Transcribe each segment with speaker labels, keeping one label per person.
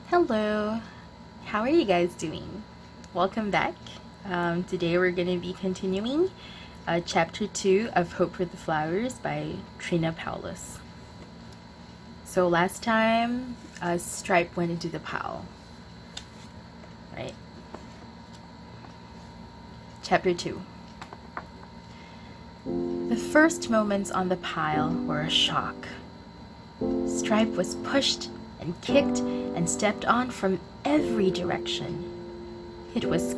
Speaker 1: Hello, how are you guys doing? Welcome back. Today we're going to be continuing chapter 2 of Hope for the Flowers by Trina Paulus. So last time, Stripe went into the pile, right? Chapter 2. The first moments on the pile were a shock. Stripe was pushed and kicked and stepped on from every direction. It was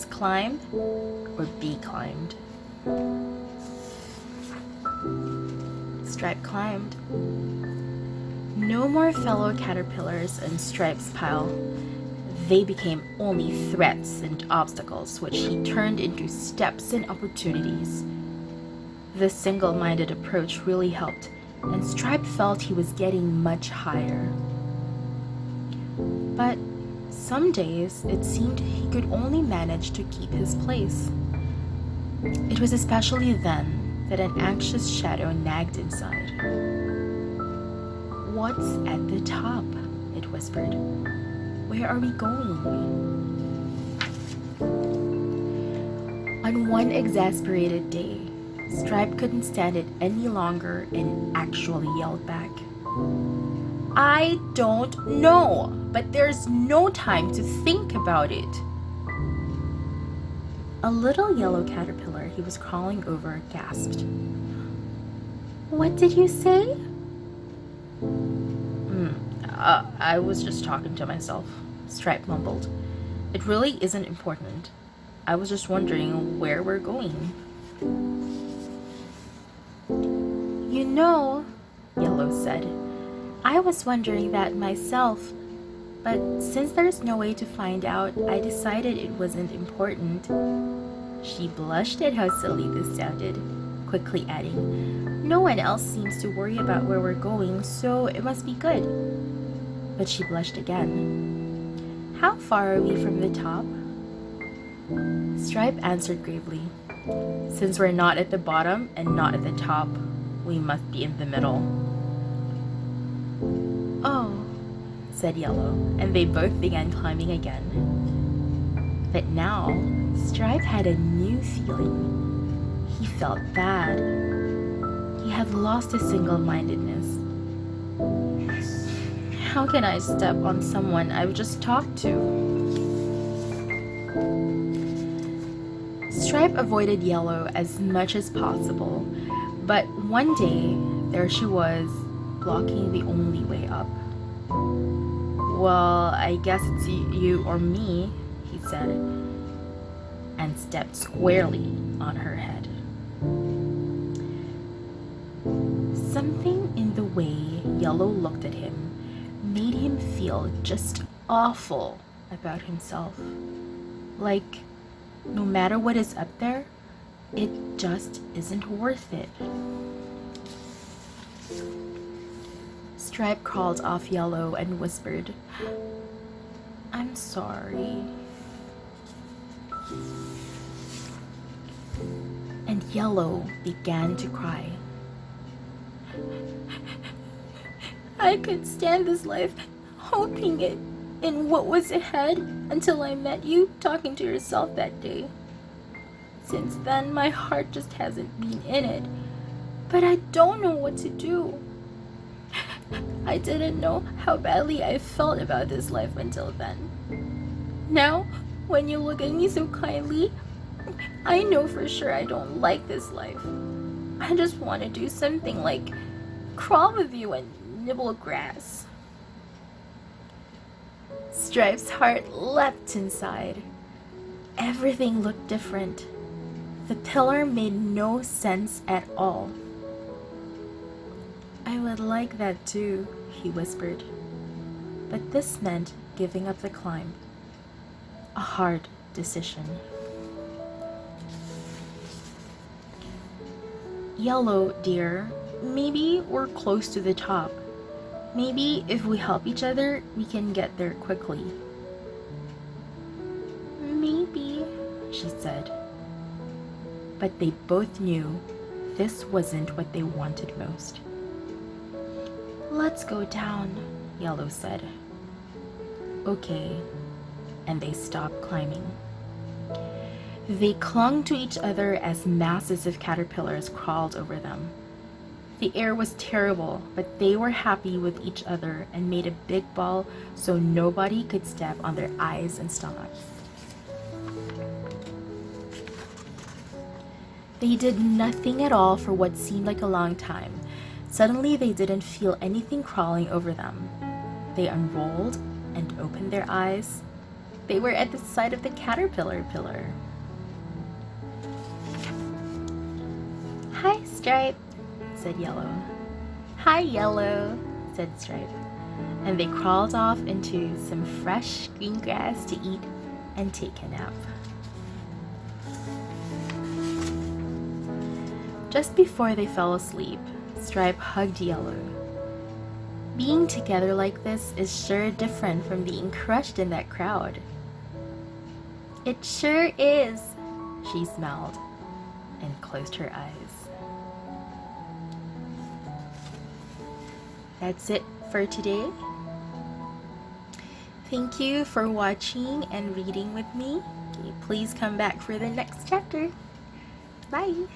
Speaker 1: climb or be climbed. Stripe climbed. No more fellow caterpillars in Stripe's pile. They became only threats and obstacles, which he turned into steps and opportunities. This single-minded approach really helped, and Stripe felt he was getting much higher. But some days it seemed he could only manage to keep his place. It was especially then that an anxious shadow nagged inside. "What's at the top?" it whispered. "Where are we going?" On one exasperated day, Stripe couldn't stand it any longer and actually yelled back. "I don't know, but there's no time to think about it." A little yellow caterpillar he was crawling over gasped. "What did you say?" I was just talking to myself," Stripe mumbled. "It really isn't important. I was just wondering where we're going." "You know," Yellow said, "I was wondering that myself, but since there's no way to find out, I decided it wasn't important." She blushed at how silly this sounded, quickly adding, "No one else seems to worry about where we're going, so it must be good." But she blushed again. "How far are we from the top?" Stripe answered gravely, "Since we're not at the bottom and not at the top, we must be in the middle." "Oh," said Yellow, and they both began climbing again. But now, Stripe had a new feeling. He felt bad. He had lost his single-mindedness. "How can I step on someone I've just talked to?" Stripe avoided Yellow as much as possible, but one day, there she was, blocking the only way up. "Well, I guess it's you or me," he said, and stepped squarely on her head. Something in the way Yellow looked at him made him feel just awful about himself. Like, no matter what is up there, it just isn't worth it. Stripe crawled off Yellow and whispered, "I'm sorry." And Yellow began to cry. "I could stand this life, hoping it in what was ahead, until I met you talking to yourself that day. Since then, my heart just hasn't been in it, but I don't know what to do. I didn't know how badly I felt about this life until then. Now, when you look at me so kindly, I know for sure I don't like this life. I just want to do something like crawl with you and nibble grass." Stripe's heart leapt inside. Everything looked different. The pillar made no sense at all. "I would like that too," he whispered. But this meant giving up the climb. A hard decision. "Yellow, dear, maybe we're close to the top. Maybe if we help each other, we can get there quickly." "Maybe," she said. But they both knew this wasn't what they wanted most. "Let's go down," Yellow said. okay, and they stopped climbing. They clung to each other as masses of caterpillars crawled over them. The air was terrible, but they were happy with each other and made a big ball so nobody could step on their eyes and stomachs. They did nothing at all for what seemed like a long time. Suddenly, they didn't feel anything crawling over them. They unrolled and opened their eyes. They were at the side of the caterpillar pillar. "Hi, Stripe," said Yellow. "Hi, Yellow," said Stripe. And they crawled off into some fresh green grass to eat and take a nap. Just before they fell asleep, Stripe hugged Yellow. "Being together like this is sure different from being crushed in that crowd." "It sure is," she smiled and closed her eyes. That's it for today. Thank you for watching and reading with me. Please come back for the next chapter. Bye.